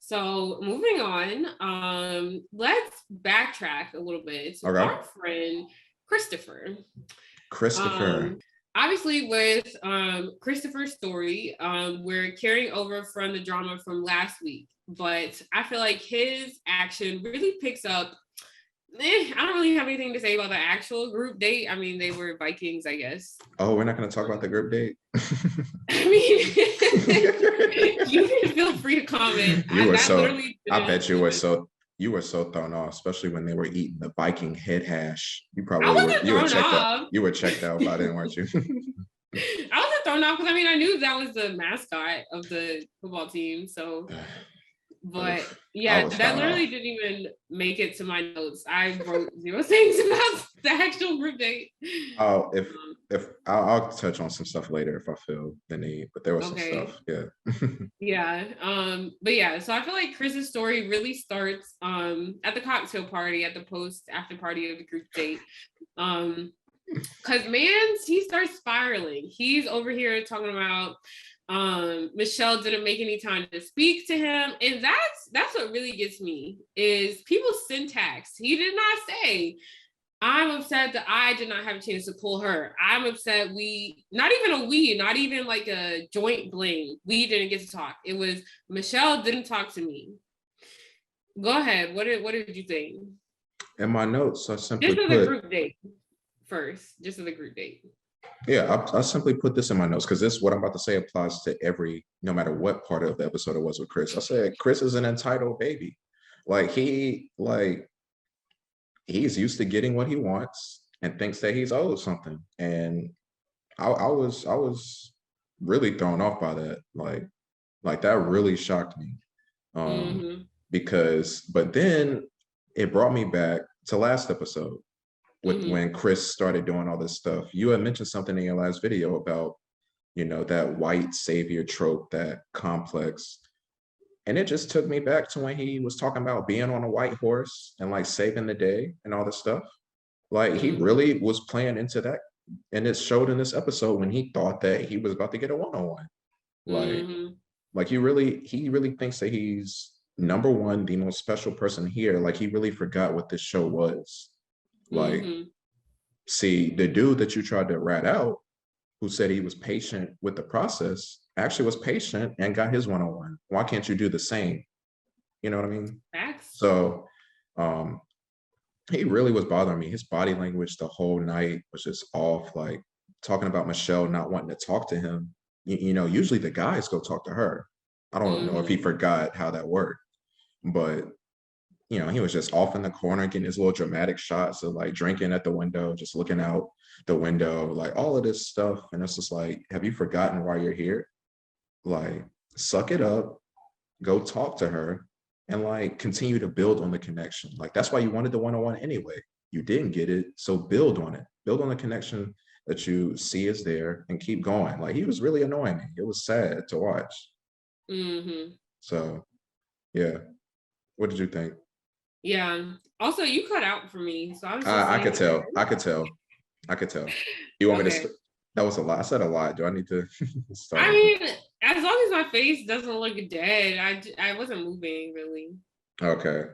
So moving on, let's backtrack a little bit to Okay. our friend Christopher. Christopher. Obviously with Christopher's story, we're carrying over from the drama from last week, but I feel like his action really picks up. I don't really have anything to say about the actual group date. I mean, they were Vikings, I guess. Oh, we're not going to talk about the group date? I mean, you can feel free to comment. I bet you were so thrown off, especially when they were eating the Viking head hash. You were checked out. You were checked out by then, weren't you? I wasn't thrown off because I knew that was the mascot of the football team. So, but yeah, that literally didn't even make it to my notes. I wrote 0 things about the actual group date. Oh, if I'll touch on some stuff later if I feel the need, but there was some stuff. Yeah. Yeah. But yeah, so I feel like Chris's story really starts at the cocktail party, at the after party of the group date. Because he starts spiraling. He's over here talking about Michelle didn't make any time to speak to him, and that's what really gets me is people's syntax. He did not say, I'm upset that I did not have a chance to pull her. I'm upset not even like a joint blame. We didn't get to talk. It was Michelle didn't talk to me. Go ahead. What did you think? In my notes, I simply put the group date first, just as a group date. Yeah, I simply put this in my notes because this, what I'm about to say, applies to no matter what part of the episode it was with Chris. I said Chris is an entitled baby. He's used to getting what he wants and thinks that he's owed something. And I was really thrown off by that. Like that really shocked me. But then it brought me back to last episode. When Chris started doing all this stuff. You had mentioned something in your last video about, that white savior trope, that complex. And it just took me back to when he was talking about being on a white horse and like saving the day and all this stuff. Like he really was playing into that. And it showed in this episode when he thought that he was about to get a one-on-one. Like he really thinks that he's number one, the most special person here. Like he really forgot what this show was. Like, see, the dude that you tried to rat out, who said he was patient with the process, actually was patient and got his one-on-one. Why can't you do the same? You know what I mean? Facts. So, he really was bothering me. His body language the whole night was just off. Like talking about Michelle not wanting to talk to him. Usually the guys go talk to her. I don't know if he forgot how that worked, but he was just off in the corner getting his little dramatic shots of like drinking at the window, just looking out the window, like all of this stuff. And it's just like, have you forgotten why you're here? Like, suck it up, go talk to her, and like continue to build on the connection. Like, that's why you wanted the one-on-one anyway. You didn't get it, so build on it. Build on the connection that you see is there and keep going. Like, he was really annoying me. It was sad to watch. So, yeah. What did you think? Yeah. Also, you cut out for me, so I was. I could tell. You want me to? That was a lot. I said a lot. Do I need to start? I mean, as long as my face doesn't look dead, I wasn't moving really. Okay.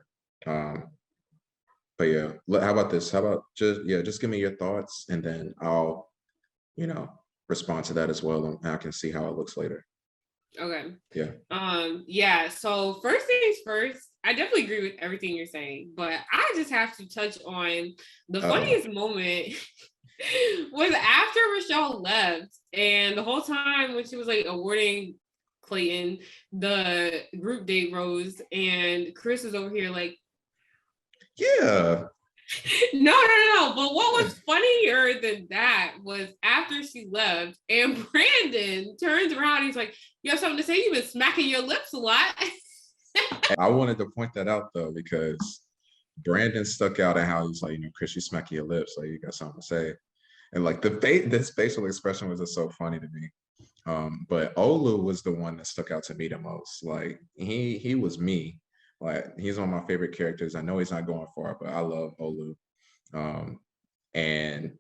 But yeah, how about this? How about just give me your thoughts, and then I'll, respond to that as well, and I can see how it looks later. Okay. Yeah. Yeah. So first things first, I definitely agree with everything you're saying, but I just have to touch on the funniest moment was after Michelle left, and the whole time when she was like awarding Clayton the group date rose, and Chris is over here like, yeah. No. But what was funnier than that was after she left and Brandon turns around and he's like, you have something to say? You've been smacking your lips a lot. I wanted to point that out though, because Brandon stuck out at how he's like, Chris, you smacking your lips, like you got something to say. And like this facial expression was just so funny to me. But Olu was the one that stuck out to me the most. Like he was me. Like he's one of my favorite characters. I know he's not going far, but I love Olu. And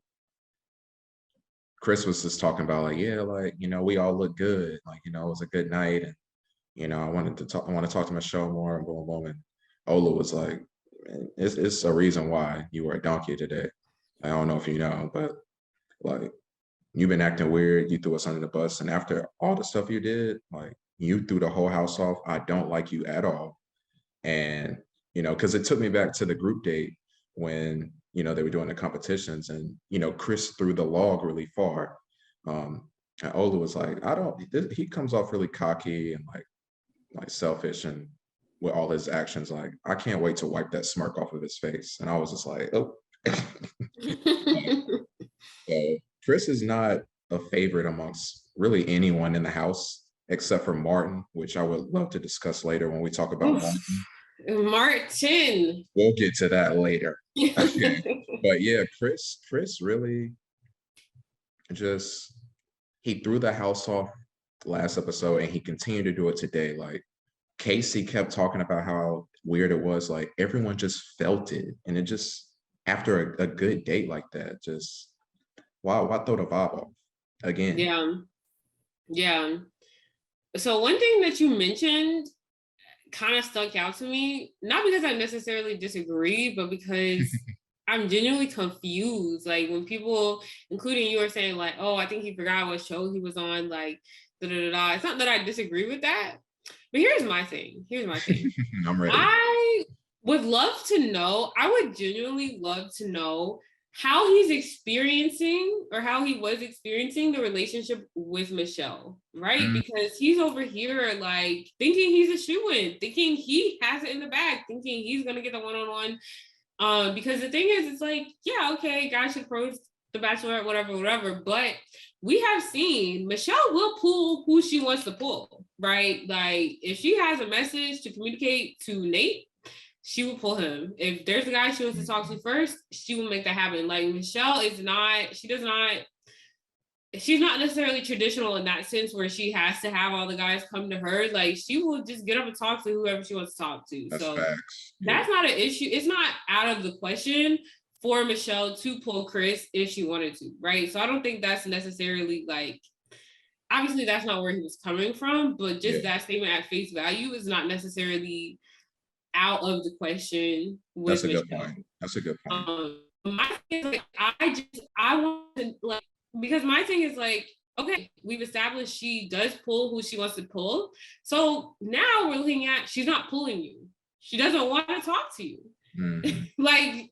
Chris was just talking about like, yeah, like, we all look good. Like, it was a good night. And I want to talk to Michelle more, and boom, boom. And Ola was like, it's a reason why you were a donkey today. I don't know if you know, but like, you've been acting weird. You threw us under the bus. And after all the stuff you did, like, you threw the whole house off. I don't like you at all. And, because it took me back to the group date when, they were doing the competitions, and, Chris threw the log really far. And Ola was like, he comes off really cocky and like selfish, and with all his actions, like, I can't wait to wipe that smirk off of his face. And I was just like, oh. So Chris is not a favorite amongst really anyone in the house except for Martin, which I would love to discuss later when we talk about Martin. Martin. We'll get to that later. But yeah, Chris really just, he threw the house off last episode, and he continued to do it today. Like, Casey kept talking about how weird it was. Like, everyone just felt it. And it just, after a good date like that, just, wow, why throw the vibe off again? Yeah. So one thing that you mentioned kind of stuck out to me, not because I necessarily disagree, but because I'm genuinely confused. Like, when people, including you, are saying like, oh, I think he forgot what show he was on, like, da-da-da-da. It's not that I disagree with that, but here's my thing. I'm ready. I would love to know, I would genuinely love to know how he's experiencing, or how he was experiencing, the relationship with Michelle, right? Because he's over here like thinking he's a shoo-in, thinking he has it in the bag, thinking he's gonna get the one-on-one. Because the thing is, it's like, yeah, okay, guys should approach the Bachelorette, whatever, but we have seen Michelle will pull who she wants to pull, right? Like, if she has a message to communicate to Nayte, she will pull him. If there's a guy she wants to talk to first, she will make that happen. Like, Michelle is not, she's not necessarily traditional in that sense where she has to have all the guys come to her. Like, she will just get up and talk to whoever she wants to talk to. That's so facts. That's not an issue. It's not out of the question for Michelle to pull Chris if she wanted to, right? So I don't think that's necessarily like, obviously that's not where he was coming from, but just that statement at face value is not necessarily out of the question with That's a Michelle. good point. That's a good point. My thing is like, I want to, like, because my thing is like, okay, we've established she does pull who she wants to pull. So now we're looking at, she's not pulling you. She doesn't want to talk to you. Like,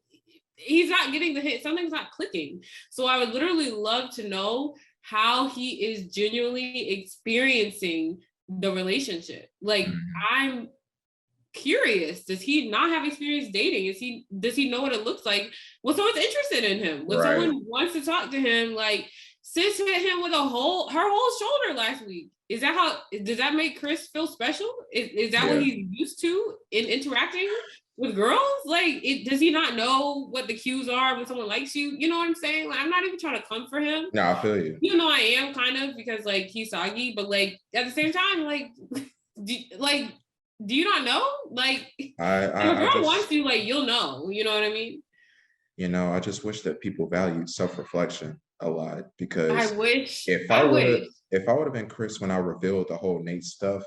he's not getting the hit. Something's not clicking. So I would literally love to know how he is genuinely experiencing the relationship. Like, I'm curious. Does he not have experience dating? Does he know what it looks like when someone's interested in him? When someone wants to talk to him, like, Sis hit him with her whole shoulder last week. Does that make Chris feel special? Is that what he's used to in interacting with girls? Like, does he not know what the cues are when someone likes you? You know what I'm saying? Like, I'm not even trying to come for him. No, I feel you. You know, I am kind of, because like he's soggy, but like at the same time, like, do you not know? Like, if a girl wants you, like, you'll know. You know what I mean? I just wish that people valued self-reflection a lot, because I wish if I would have been Chris when I revealed the whole Nayte stuff,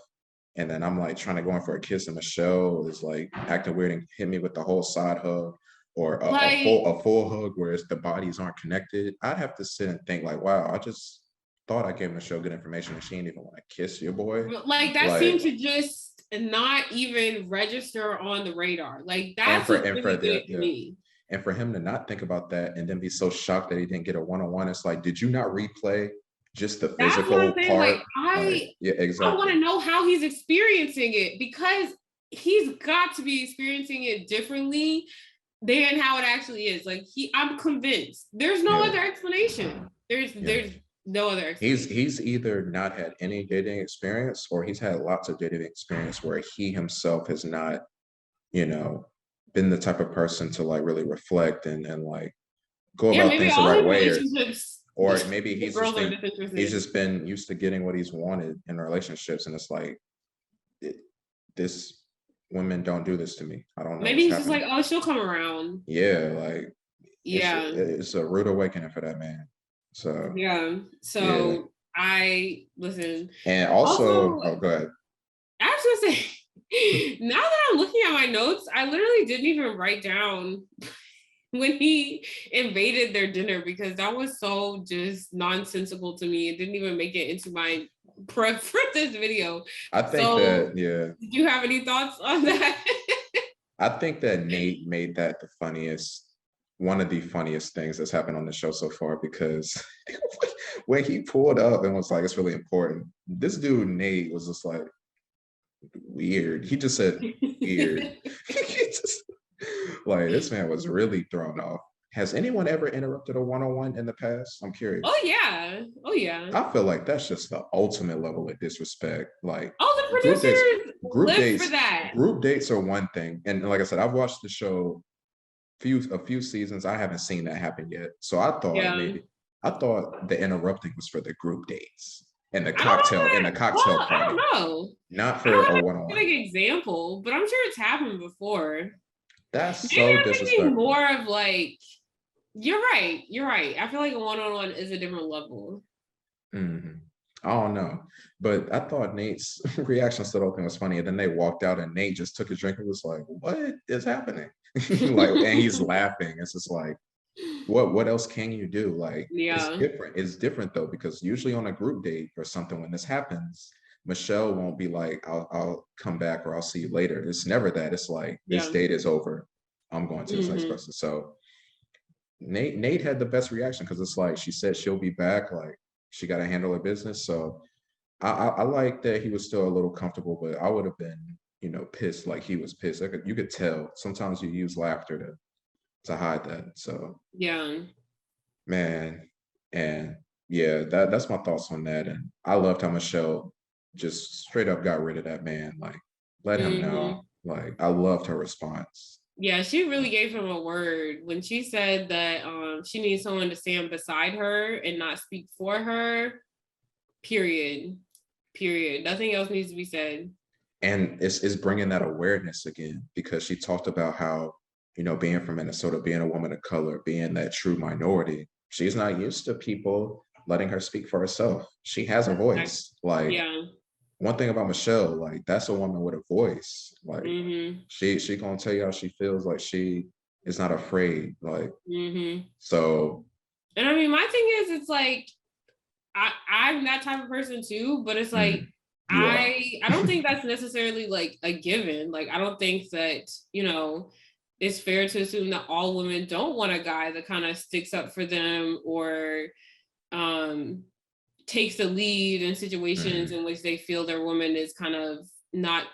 and then I'm like trying to go in for a kiss, and Michelle is like acting weird and hit me with the whole side hug, or a full hug where the bodies aren't connected, I'd have to sit and think like, wow, I just thought I gave Michelle good information and she didn't even want to kiss your boy. Like, that seemed to just not even register on the radar. Like, that's really good to me. And for him to not think about that and then be so shocked that he didn't get a one-on-one, it's like, did you not replay just the physical part? Like, I want to know how he's experiencing it, because he's got to be experiencing it differently than how it actually is. Like, I'm convinced there's no other explanation. There's no other explanation. He's either not had any dating experience, or he's had lots of dating experience where he himself has not, been the type of person to like really reflect and like go about things the right way, or maybe he's just been used to getting what he's wanted in relationships, and it's like, women don't do this to me. I don't know. Maybe he's just like, oh, she'll come around. Yeah, like, it's a rude awakening for that man. So I listen. And also, oh, go ahead. I was gonna say, now that I'm looking at my notes, I literally didn't even write down when he invaded their dinner because that was so just nonsensical to me. It didn't even make it into my prep for this video. I think that, yeah. Did you have any thoughts on that? I think that Nayte made that one of the funniest things that's happened on the show so far, because when he pulled up and was like, it's really important, this dude Nayte was just like, weird. He just said weird. Like, this man was really thrown off. Has anyone ever interrupted a one-on-one in the past? I'm curious. Oh yeah. I feel like that's just the ultimate level of disrespect. Like, the producers group for that. Group dates are one thing, and like I said, I've watched the show a few seasons. I haven't seen that happen yet. So I thought the interrupting was for the group dates and the cocktail party. I don't know. Not for a one-on-one. Like example, but I'm sure it's happened before. That's so disrespectful. More of like, you're right. I feel like a one-on-one is a different level. Mm-hmm. I don't know, but I thought Nayte's reaction to the whole thing was funny, and then they walked out, and Nayte just took a drink and was like, "What is happening?" Like, and he's laughing. It's just like, what else can you do? Like, it's different. It's different though, because usually on a group date or something, when this happens, Michelle won't be like, I'll come back or I'll see you later. It's never that. It's like, this date is over. I'm going to this next person. So Nayte had the best reaction, because it's like, she said she'll be back. Like, she got to handle her business. So I like that he was still a little comfortable, but I would have been, pissed. Like, he was pissed. You could tell. Sometimes you use laughter to hide that. So yeah, man, and yeah, that's my thoughts on that. And I loved how Michelle just straight up got rid of that man. Like, let him know. Like, I loved her response. Yeah, she really gave him a word when she said that she needs someone to stand beside her and not speak for her. Period. Nothing else needs to be said. And it's bringing that awareness again, because she talked about how, being from Minnesota, being a woman of color, being that true minority, she's not used to people letting her speak for herself. She has a voice. Like, one thing about Michelle, like, that's a woman with a voice. Like, she gonna tell you how she feels. Like, she is not afraid. Like, so. And I mean, my thing is, it's like, I'm that type of person too, but it's like, I don't think that's necessarily like a given. Like, I don't think that, it's fair to assume that all women don't want a guy that kind of sticks up for them or takes the lead in situations in which they feel their woman is kind of not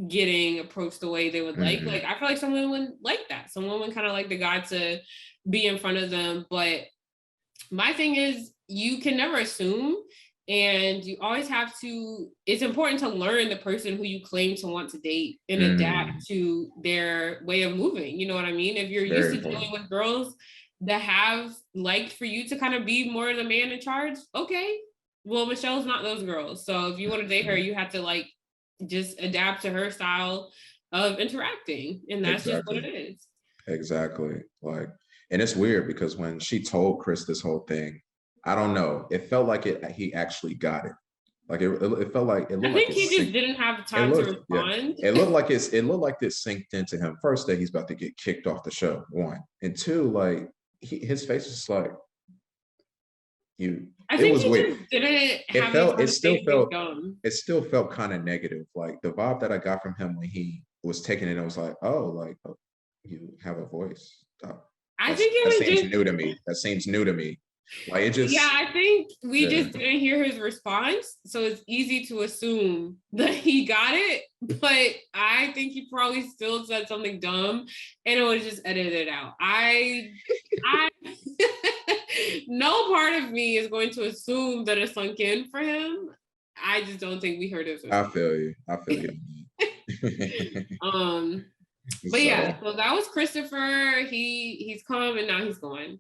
getting approached the way they would like. Like, I feel like some women like that. Some women kind of like the guy to be in front of them. But my thing is, you can never assume, and you always have to, it's important to learn the person who you claim to want to date and adapt to their way of moving. You know what I mean? If you're used to dealing with girls that have liked for you to kind of be more the man in charge, okay. Well, Michelle's not those girls. So if you want to date her, you have to like just adapt to her style of interacting. And that's just what it is. Exactly. Like, and it's weird because when she told Chris this whole thing, I don't know, it felt like he actually got it. Like, it felt like, it looked I think he just didn't have time to respond. Yeah. It looked like this sinked into him. First, that he's about to get kicked off the show, one. And two, like, his face was just like, it was weird. It still felt kind of negative. Like, the vibe that I got from him when he was taking it, I was like, oh, you have a voice. I think that seems new to me. That seems new to me. Like, it just. Yeah, I think we just didn't hear his response, so it's easy to assume that he got it. But I think he probably still said something dumb, and it was just edited out. I no part of me is going to assume that it sunk in for him. I just don't think we heard it. I feel you. But yeah, so that was Christopher. He's come and now he's going.